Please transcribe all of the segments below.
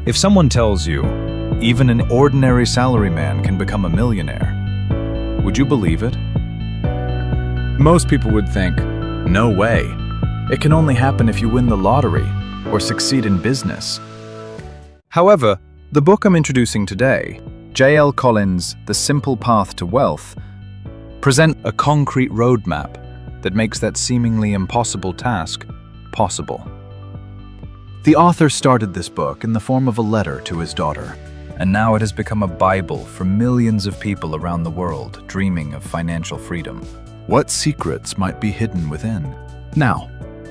If someone tells you, even an ordinary salaryman can become a millionaire, would you believe it? Most people would think, no way. It can only happen if you win the lottery or succeed in business. However, the book I'm introducing today, J.L. Collins' The Simple Path to Wealth, presents a concrete roadmap that makes that seemingly impossible task possible. The author started this book in the form of a letter to his daughter, and now it has become a Bible for millions of people around the world dreaming of financial freedom. What secrets might be hidden within? Now,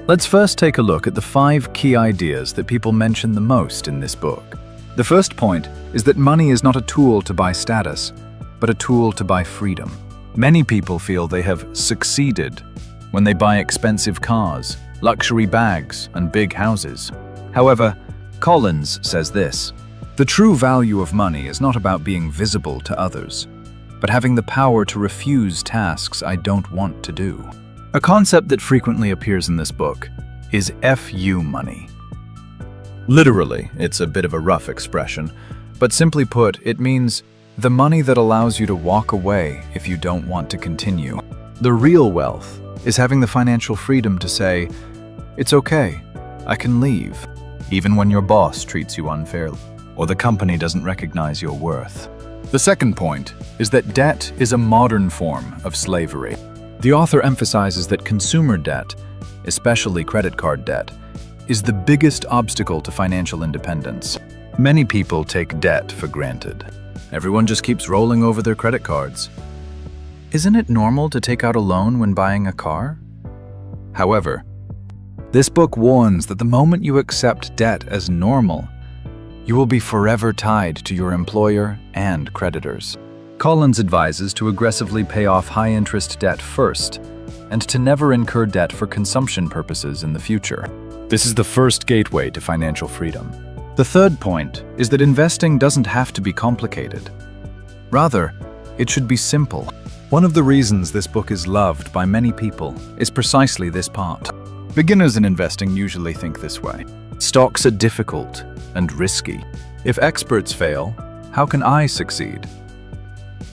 let's first take a look at the 5 key ideas that people mention the most in this book. The first point is that money is not a tool to buy status, but a tool to buy freedom. Many people feel they have succeeded when they buy expensive cars, luxury bags, and big houses. However, Collins says this: the true value of money is not about being visible to others, but having the power to refuse tasks I don't want to do. A concept that frequently appears in this book is FU money. Literally, it's a bit of a rough expression, but simply put, it means the money that allows you to walk away if you don't want to continue. The real wealth is having the financial freedom to say, it's okay, I can leave, even when your boss treats you unfairly, or the company doesn't recognize your worth. The second point is that debt is a modern form of slavery. The author emphasizes that consumer debt, especially credit card debt, is the biggest obstacle to financial independence. Many people take debt for granted. Everyone just keeps rolling over their credit cards. Isn't it normal to take out a loan when buying a car? However, this book warns that the moment you accept debt as normal, you will be forever tied to your employer and creditors. Collins advises to aggressively pay off high-interest debt first, and to never incur debt for consumption purposes in the future. This is the first gateway to financial freedom. The third point is that investing doesn't have to be complicated. Rather, it should be simple. One of the reasons this book is loved by many people is precisely this part. Beginners in investing usually think this way: stocks are difficult and risky. If experts fail, how can I succeed?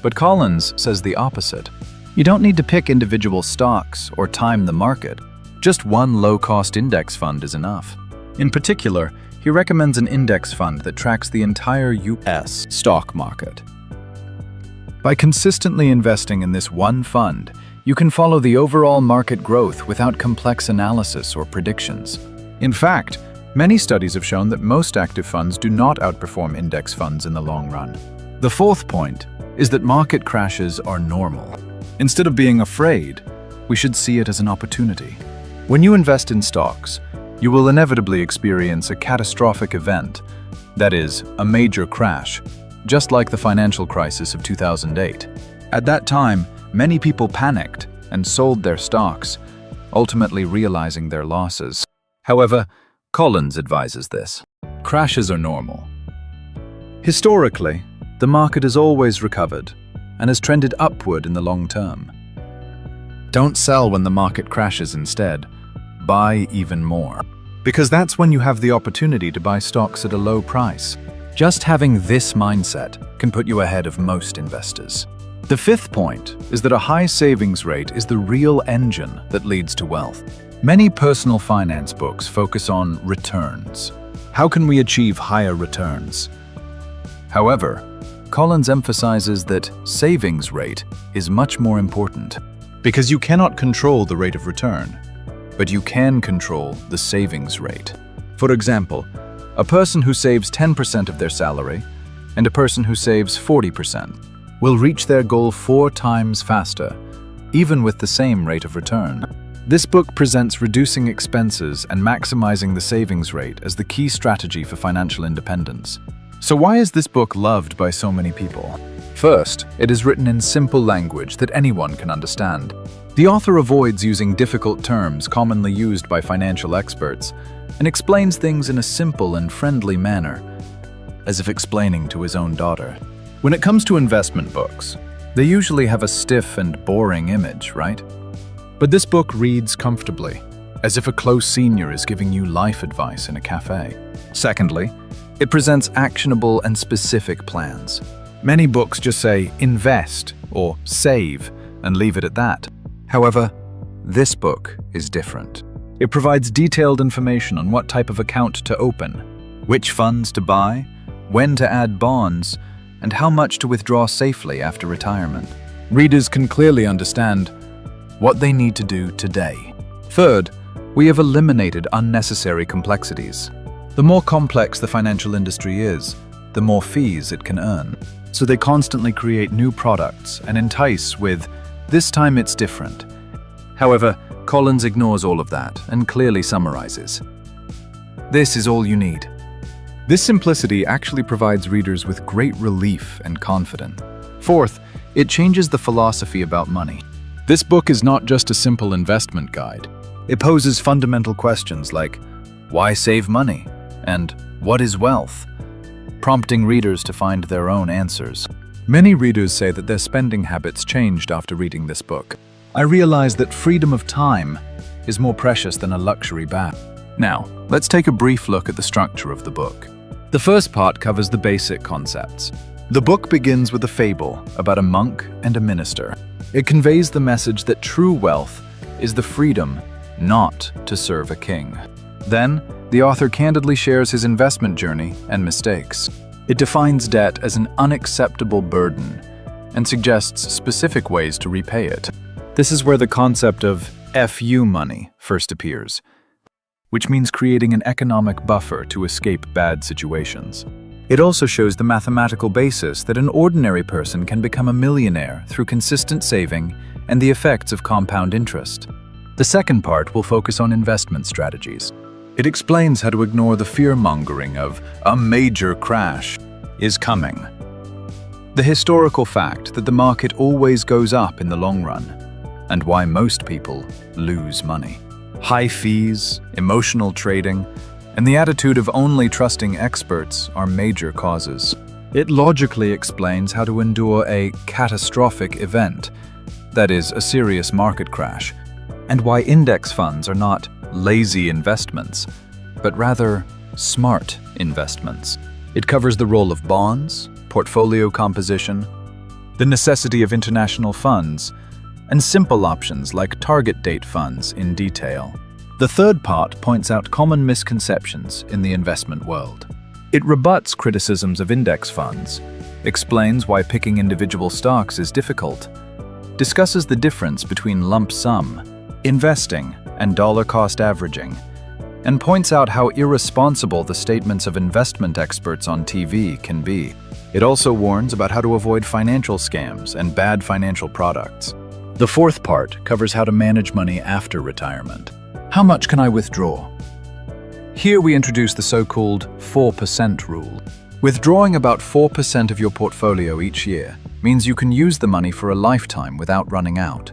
But Collins says the opposite. You don't need to pick individual stocks or time the market. Just one low-cost index fund is enough. In particular, he recommends an index fund that tracks the entire US stock market. By consistently investing in this one fund, you can follow the overall market growth without complex analysis or predictions. In fact, many studies have shown that most active funds do not outperform index funds in the long run. The fourth point is that market crashes are normal. Instead of being afraid, we should see it as an opportunity. When you invest in stocks, you will inevitably experience a catastrophic event, that is, a major crash, just like the financial crisis of 2008. At that time, many people panicked and sold their stocks, ultimately realizing their losses. However, Collins advises this: crashes are normal. Historically, the market has always recovered and has trended upward in the long term. Don't sell when the market crashes instead. Buy even more. Because that's when you have the opportunity to buy stocks at a low price. Just having this mindset can put you ahead of most investors. The fifth point is that a high savings rate is the real engine that leads to wealth. Many personal finance books focus on returns. How can we achieve higher returns? However, Collins emphasizes that savings rate is much more important, because you cannot control the rate of return, but you can control the savings rate. For example, a person who saves 10% of their salary and a person who saves 40% will reach their goal 4 times faster, even with the same rate of return. This book presents reducing expenses and maximizing the savings rate as the key strategy for financial independence. So why is this book loved by so many people? First, it is written in simple language that anyone can understand. The author avoids using difficult terms commonly used by financial experts and explains things in a simple and friendly manner, as if explaining to his own daughter. When it comes to investment books, they usually have a stiff and boring image, right? But this book reads comfortably, as if a close senior is giving you life advice in a cafe. Secondly, It presents actionable and specific plans. Many books just say invest or save and leave it at that. However, this book is different. It provides detailed information on what type of account to open, which funds to buy, when to add bonds, and how much to withdraw safely after retirement. Readers can clearly understand what they need to do today. Third, we have eliminated unnecessary complexities. The more complex the financial industry is, the more fees it can earn. So they constantly create new products and entice with, "This time it's different." However, Collins ignores all of that and clearly summarizes, "This is all you need." This simplicity actually provides readers with great relief and confidence. Fourth, it changes the philosophy about money. This book is not just a simple investment guide. It poses fundamental questions like, why save money? And what is wealth? Prompting readers to find their own answers. Many readers say that their spending habits changed after reading this book. I realized that freedom of time is more precious than a luxury bag. Now, let's take a brief look at the structure of the book. The first part covers the basic concepts. The book begins with a fable about a monk and a minister. It conveys the message that true wealth is the freedom not to serve a king. Then, the author candidly shares his investment journey and mistakes. It defines debt as an unacceptable burden and suggests specific ways to repay it. This is where the concept of FU money first appears, which means creating an economic buffer to escape bad situations. It also shows the mathematical basis that an ordinary person can become a millionaire through consistent saving and the effects of compound interest. The second part will focus on investment strategies. It explains how to ignore the fear-mongering of a major crash is coming. The historical fact that the market always goes up in the long run, and why most people lose money. High fees, emotional trading, and the attitude of only trusting experts are major causes. It logically explains how to endure a catastrophic event, that is, a serious market crash, and why index funds are not lazy investments, but rather smart investments. It covers the role of bonds, portfolio composition, the necessity of international funds, and simple options like target date funds in detail. The third part points out common misconceptions in the investment world. It rebuts criticisms of index funds, explains why picking individual stocks is difficult, discusses the difference between lump sum, investing, and dollar-cost averaging, and points out how irresponsible the statements of investment experts on TV can be. It also warns about how to avoid financial scams and bad financial products. The fourth part covers how to manage money after retirement. How much can I withdraw? Here we introduce the so-called 4% rule. Withdrawing about 4% of your portfolio each year means you can use the money for a lifetime without running out.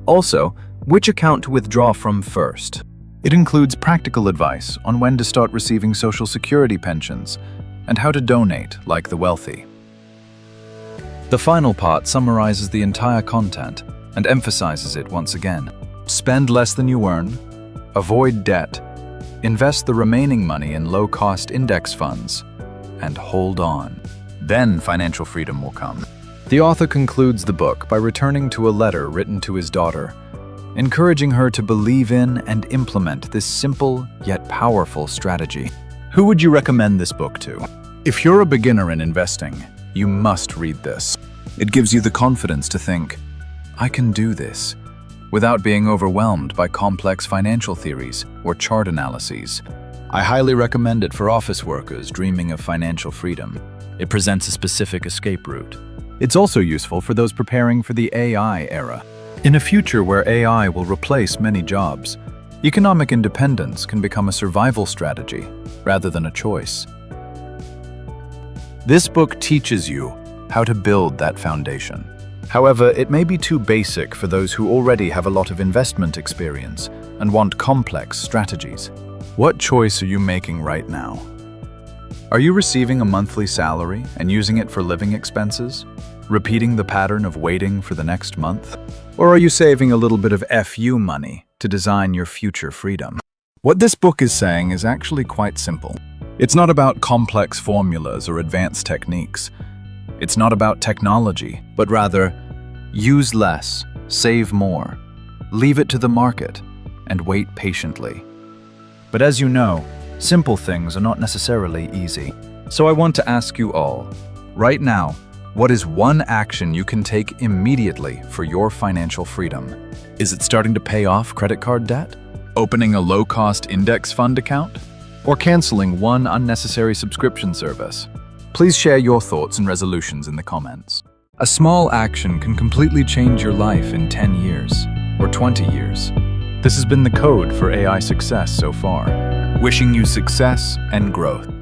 Also, which account to withdraw from first? It includes practical advice on when to start receiving Social Security pensions and how to donate like the wealthy. The final part summarizes the entire content and emphasizes it once again. Spend less than you earn, avoid debt, invest the remaining money in low-cost index funds, and hold on. Then financial freedom will come. The author concludes the book by returning to a letter written to his daughter, encouraging her to believe in and implement this simple yet powerful strategy. Who would you recommend this book to? If you're a beginner in investing, you must read this. It gives you the confidence to think, I can do this, without being overwhelmed by complex financial theories or chart analyses. I highly recommend it for office workers dreaming of financial freedom. It presents a specific escape route. It's also useful for those preparing for the AI era. In a future where AI will replace many jobs, economic independence can become a survival strategy rather than a choice. This book teaches you how to build that foundation. However, it may be too basic for those who already have a lot of investment experience and want complex strategies. What choice are you making right now? Are you receiving a monthly salary and using it for living expenses? Repeating the pattern of waiting for the next month? Or are you saving a little bit of FU money to design your future freedom? What this book is saying is actually quite simple. It's not about complex formulas or advanced techniques. It's not about technology, but rather, use less, save more, leave it to the market, and wait patiently. But as you know, simple things are not necessarily easy. So I want to ask you all, right now, what is one action you can take immediately for your financial freedom? Is it starting to pay off credit card debt? Opening a low-cost index fund account? Or canceling one unnecessary subscription service? Please share your thoughts and resolutions in the comments. A small action can completely change your life in 10 years or 20 years. This has been the code for AI success so far. Wishing you success and growth.